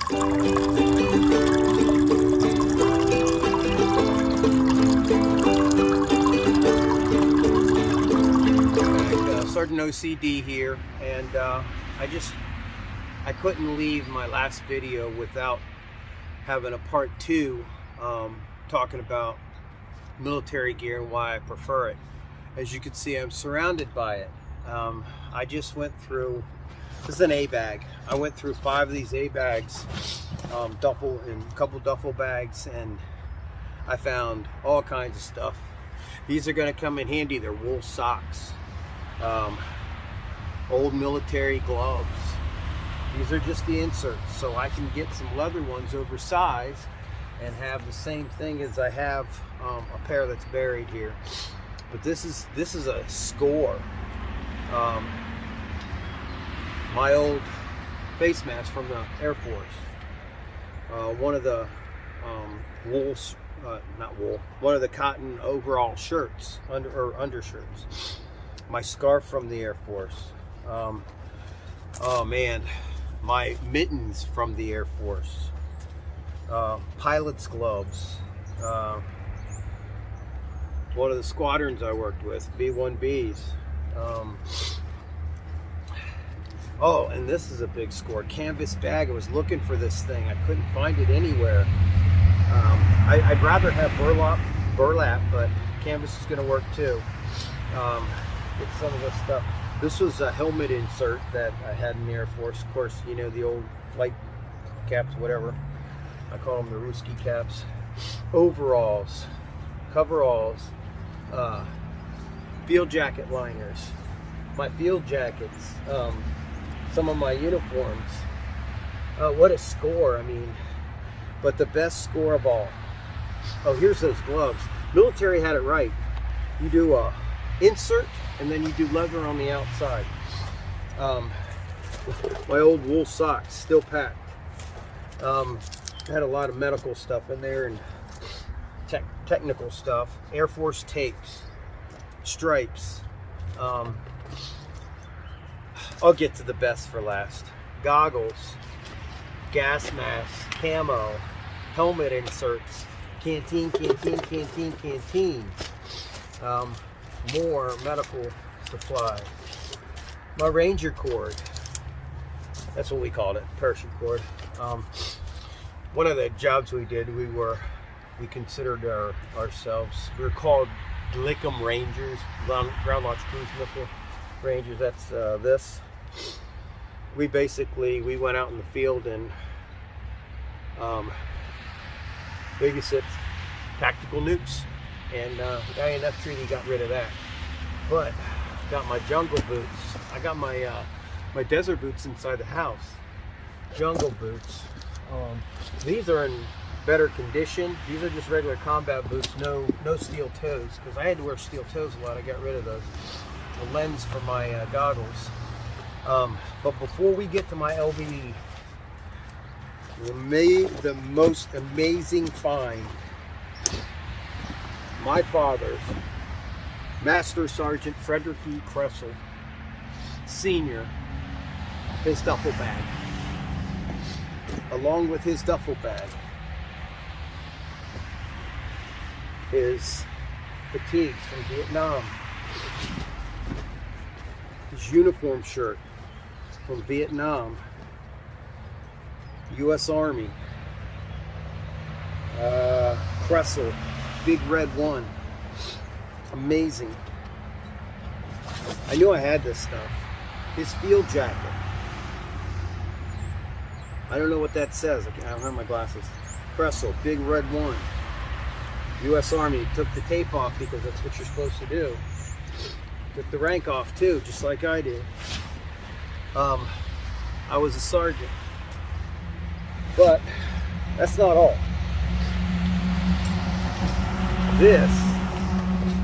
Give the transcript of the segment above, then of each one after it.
Sergeant OCD here, and I couldn't leave my last video without having a part 2 talking about military gear and why I prefer it. As you can see, I'm surrounded by it. I just went through, this is an A bag. I went through 5 of these A bags, duffel and a couple duffel bags, and I found all kinds of stuff. These are going to come in handy. They're wool socks, old military gloves. These are just the inserts, so I can get some leather ones oversized and have the same thing as I have a pair that's buried here. But this is a score. My old face mask from the Air Force. One of the one of the cotton overall shirts, undershirts. My scarf from the Air Force. Oh man, my mittens from the Air Force. Pilot's gloves. One of the squadrons I worked with, B-1Bs. Oh, and this is a big score. Canvas bag. I was looking for this thing. I couldn't find it anywhere. I'd rather have burlap, but canvas is going to work too. Get some of this stuff. This was a helmet insert that I had in the Air Force. Of course, you know, the old flight caps, whatever. I call them the Ruski caps. Overalls, coveralls, field jacket liners, my field jackets, some of my uniforms. What a score, I mean. But the best score of all. Oh, here's those gloves. Military had it right. You do a insert and then you do leather on the outside. My old wool socks, still packed. Had a lot of medical stuff in there and technical stuff. Air Force tapes, stripes. I'll get to the best for last. Goggles, gas masks, camo, helmet inserts, canteen. More medical supplies. My Ranger cord. That's what we called it, parachute cord. One of the jobs we did, we considered ourselves, we were called Lickum Rangers, ground launch cruise missile Rangers. That's this. We went out in the field and babysit tactical nukes, and the INF treaty got rid of that. But got my jungle boots. I got my my desert boots inside the house. Jungle boots. These are in better condition. These are just regular combat boots, no steel toes, because I had to wear steel toes a lot. I got rid of those. A lens for my goggles. But before we get to my LBE, the most amazing find. My father's Master Sergeant Frederick E. Kressel, Sr., his duffel bag. Along with his duffel bag, his fatigues from Vietnam, his uniform shirt from Vietnam, U.S. Army, Kressel, Big Red 1, amazing. I knew I had this stuff. His field jacket. I don't know what that says. I don't have my glasses. Kressel, Big Red 1. U.S. Army. Took the tape off because that's what you're supposed to do. Took the rank off too, just like I did. I was a sergeant. But that's not all. This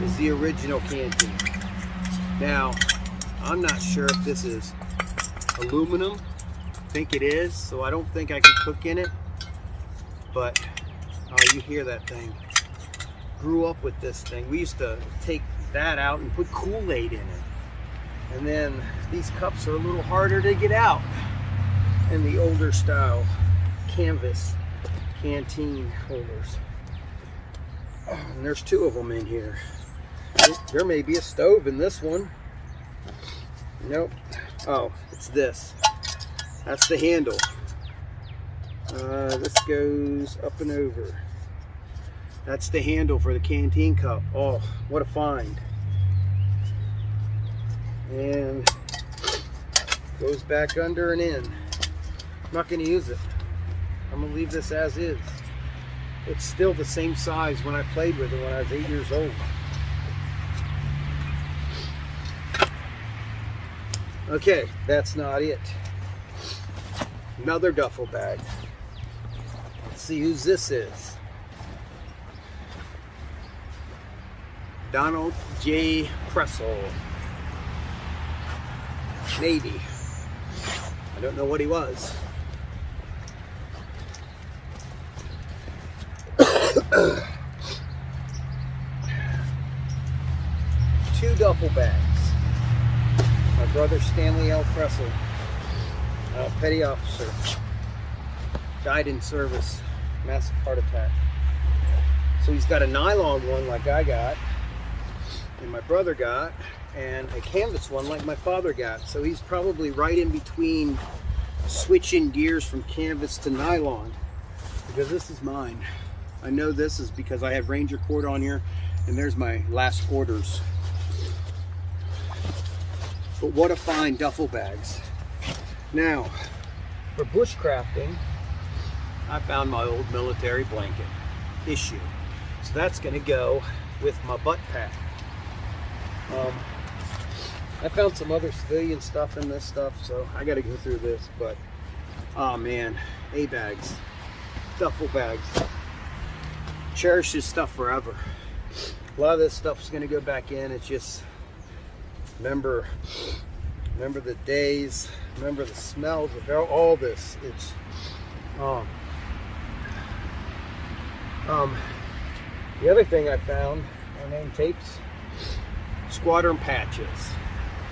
is the original canteen. Now, I'm not sure if this is aluminum. I think it is, so I don't think I can cook in it. But you hear that thing. Grew up with this thing. We used to take that out and put Kool-Aid in it. And then these cups are a little harder to get out in the older style canvas canteen holders. And there's 2 of them in here. There may be a stove in this one. Nope. Oh, it's this. That's the handle. This goes up and over. That's the handle for the canteen cup. Oh, what a find. And goes back under and in. I'm not going to use it. I'm going to leave this as is. It's still the same size when I played with it when I was 8 years old. Okay, that's not it. Another duffel bag. Let's see whose this is. Donald J. Kressel. Navy. I don't know what he was. Two duffel bags. My brother Stanley L. Kressel, petty officer, died in service, massive heart attack. So he's got a nylon one like I got, and my brother got, and a canvas one like my father got. So he's probably right in between switching gears from canvas to nylon, because this is mine. I know this is because I have Ranger cord on here, and there's my last orders. But what a find, duffel bags. Now, for bushcrafting, I found my old military blanket issue. So that's gonna go with my butt pack. I found some other civilian stuff in this stuff, so I gotta go through this, but, oh man, A-bags, duffel bags. Cherish this stuff forever. A lot of this stuff is gonna go back in. It's just, remember the days, remember the smells of all this. It's the other thing I found are name tapes, squadron patches,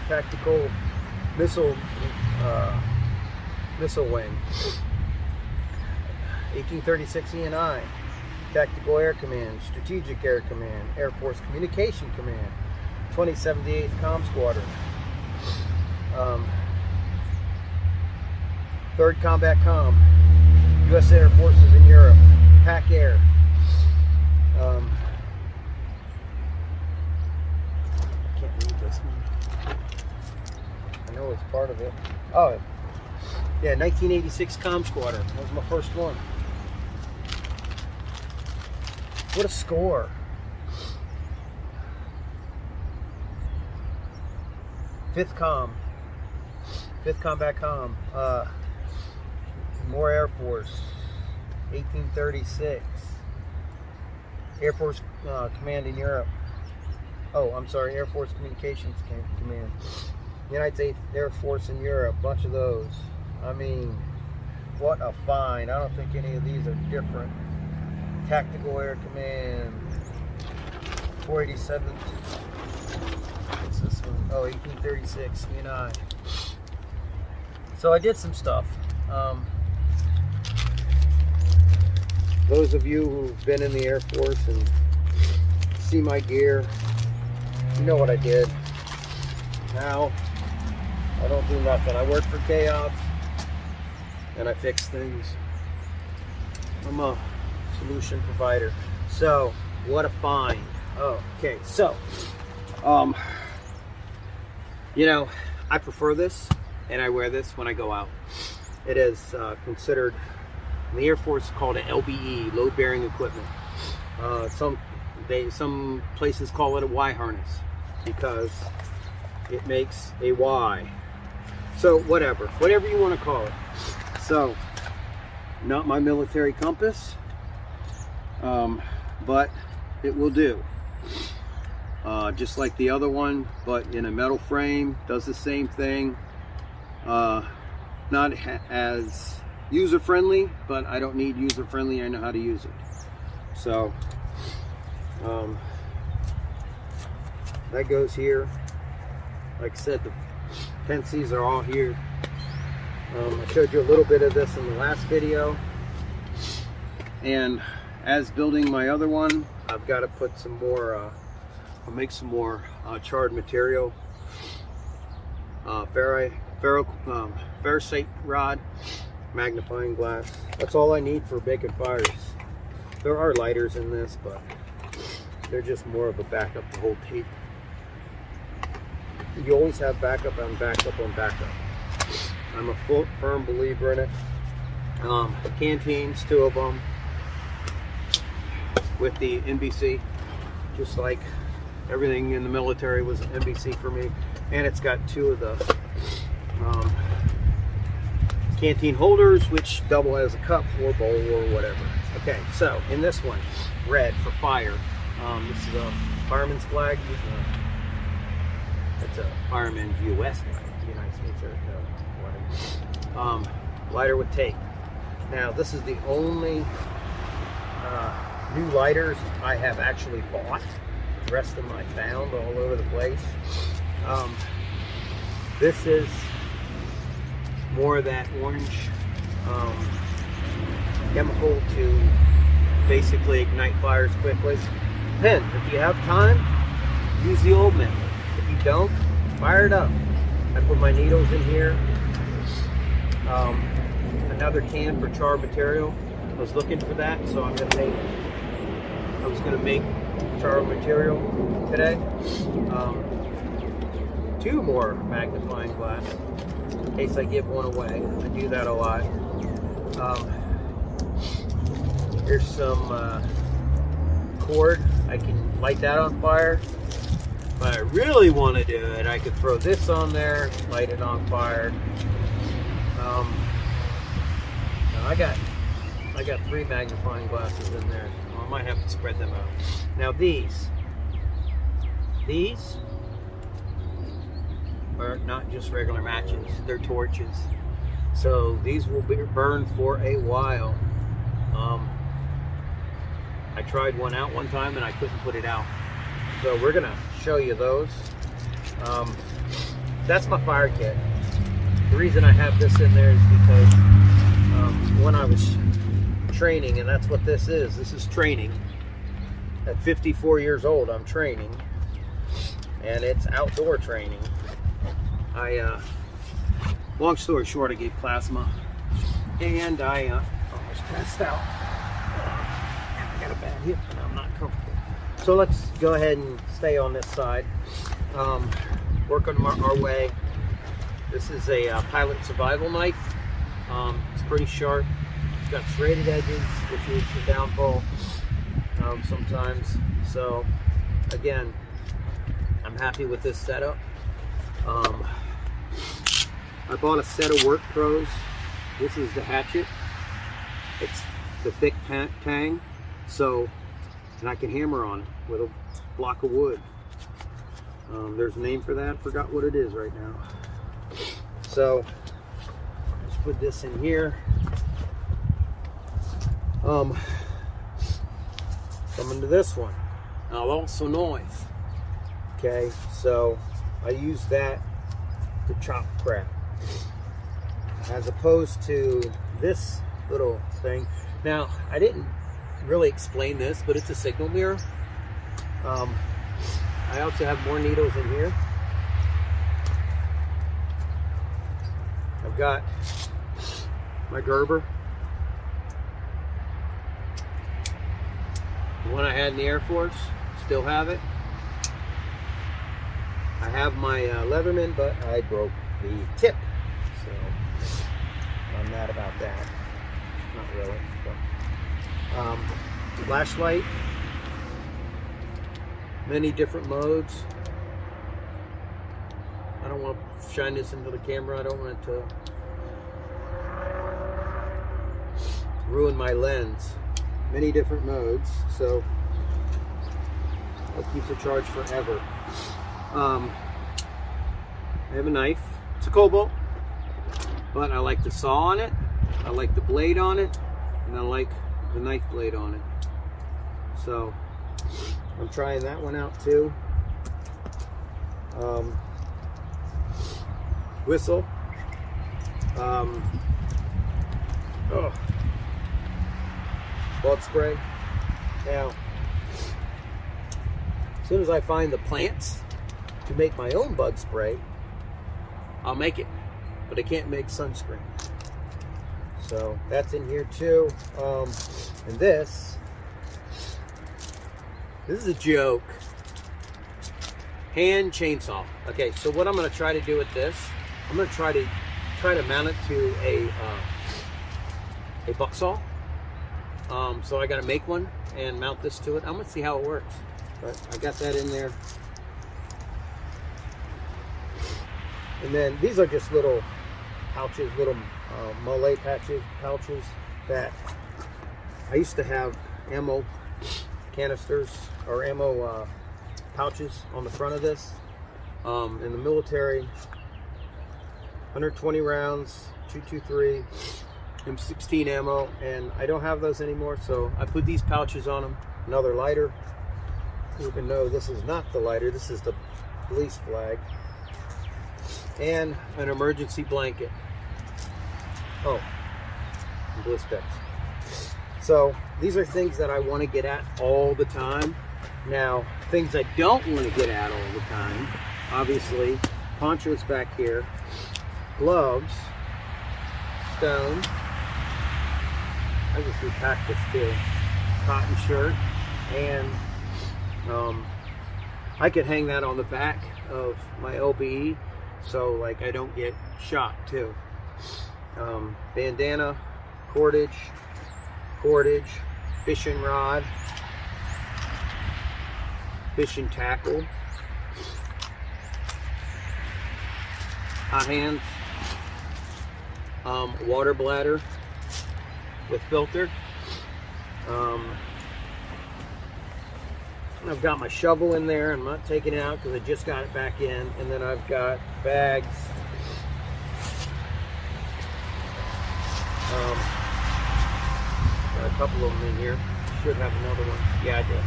tactical missile wing, 1836 E&I, Tactical Air Command, Strategic Air Command, Air Force Communication Command, 2078th Comm Squadron, 3rd Combat Comm, U.S. Air Forces in Europe, PAC Air. I can't read this one. I know it's part of it. Oh, yeah, 1986 Comm Squadron. That was my first one. What a score. 5th Combat Comm, more Air Force, 1836, Air Force Command in Europe. Oh, I'm sorry, Air Force Communications Command. United States Air Force in Europe, bunch of those. I mean, what a find. I don't think any of these are different. Tactical Air Command, 487. What's this one? Oh, 1836, E&I. So I did some stuff. Those of you who've been in the Air Force and see my gear, you know what I did. Now, I don't do nothing. I work for Chaos, and I fix things. I'm a solution provider. So, what a find. Oh, okay, so, you know, I prefer this, and I wear this when I go out. It is considered, in the Air Force, called an LBE, load bearing equipment. Some places call it a Y harness because it makes a Y. So whatever you want to call it. So, not my military compass, but it will do. Just like the other one, but in a metal frame, does the same thing. Not as user-friendly, but I don't need user-friendly. I know how to use it. So, that goes here. Like I said, the pensies are all here. I showed you a little bit of this in the last video. And as building my other one, I've got to put some more, I'll make some more charred material, ferrocite rod, magnifying glass. That's all I need for making fires. There are lighters in this, but they're just more of a backup to hold tape. You always have backup on backup on backup. I'm a firm believer in it. Canteens, 2 of them, with the NBC, just like everything in the military was an NBC for me. And it's got 2 of the canteen holders, which double as a cup or bowl or whatever. Okay, so in this one, red for fire. This is a fireman's flag. It's a fireman's U.S. flag, the United States flag. Lighter with tape. Now, this is the only new lighters I have actually bought. The rest of them I found all over the place. This is more of that orange chemical to basically ignite fires quickly. Then, if you have time, use the old method. If you don't, fire it up. I put my needles in here. Another can for charred material. I was looking for that, so I was gonna make charred material today. 2 more magnifying glass in case I give one away. I do that a lot. Here's some cord. I can light that on fire. If I really want to do it, I could throw this on there, light it on fire. I got 3 magnifying glasses in there. I might have to spread them out. Now these are not just regular matches, they're torches. So these will be burned for a while. I tried one out one time and I couldn't put it out. So we're gonna show you those. That's my fire kit. The reason I have this in there is because when I was training, and that's what this is training. At 54 years old, I'm training, and it's outdoor training. Long story short, I gave plasma, and I almost passed out. I got a bad hip, and I'm not comfortable. So let's go ahead and stay on this side. Work on our way. This is a pilot survival knife. It's pretty sharp. It's got serrated edges, which is the downfall sometimes. So again, I'm happy with this setup. I bought a set of work pros. This is the hatchet. It's the thick tang, so, and I can hammer on it with a block of wood. There's a name for that. I forgot what it is right now. So let's put this in here. Coming to this one. I'll also knife. Okay, so I use that to chop crap, as opposed to this little thing. Now, I didn't really explain this, but it's a signal mirror. I also have more needles in here. I've got my Gerber, the one I had in the Air Force, still have it. I have my Leatherman, but I broke the tip, so I'm mad about that. Not really, but flashlight, many different modes. I don't want to shine this into the camera. I don't want it to ruin my lens. Many different modes, so it keeps it charged forever. I have a knife. It's a Cobalt, but I like the saw on it, I like the blade on it, and I like the knife blade on it. So I'm trying that one out too. Whistle. bug spray. Now, as soon as I find the plants to make my own bug spray, I'll make it, but I can't make sunscreen. So that's in here too. And this is a joke. Hand chainsaw. Okay, so what I'm going to try to do with this, I'm going to try to mount it to a buck saw. So I got to make one and mount this to it. I'm going to see how it works. But I got that in there. And then these are just little pouches, little Malay pouches that I used to have ammo canisters or ammo pouches on the front of this. In the military, 120 rounds, 223, M16 ammo, and I don't have those anymore, so I put these pouches on them. Another lighter, even though this is not the lighter, this is the police flag, and an emergency blanket. Oh, and Blistex. So these are things that I want to get at all the time. Now, things I don't want to get at all the time, obviously, ponchos back here, gloves, stone. I just repacked this too. Cotton shirt, and I could hang that on the back of my LBE, so like I don't get shot too. Bandana, cordage, fishing rod, fishing tackle, hot hands, water bladder with filter. I've got my shovel in there. I'm not taking it out because I just got it back in. And then I've got bags. Got a couple of them in here. Should have another one. Yeah, I did.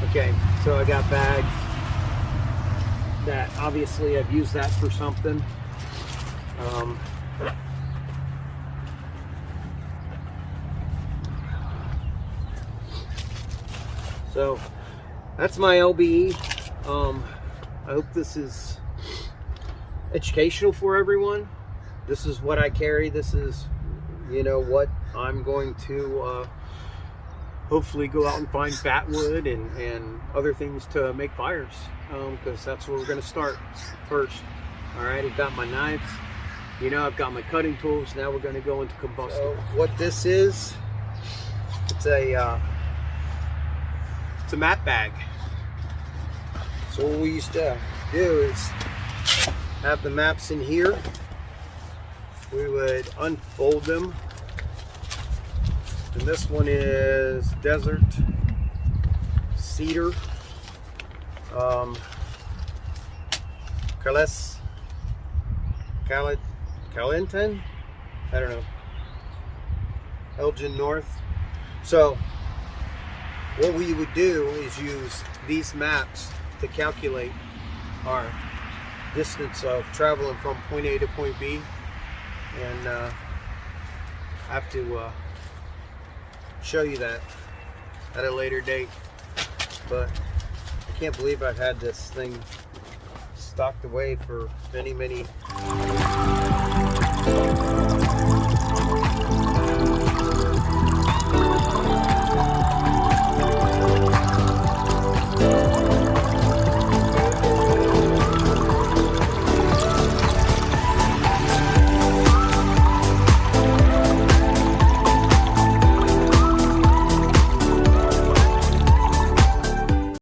Okay, so I got bags that obviously I've used that for something. So that's my LBE. I hope this is educational for everyone. This is what I carry. This is, you know, what I'm going to hopefully go out and find fat wood and other things to make fires, because that's where we're going to start first. All right, I've got my knives. You know, I've got my cutting tools. Now we're going to go into combustibles. So what this is, it's a map bag. So what we used to do is have the maps in here. We would unfold them. And this one is desert, cedar, Calenton, I don't know, Elgin North. So what we would do is use these maps to calculate our distance of traveling from point A to point B, and I have to show you that at a later date. But I can't believe I've had this thing stocked away for many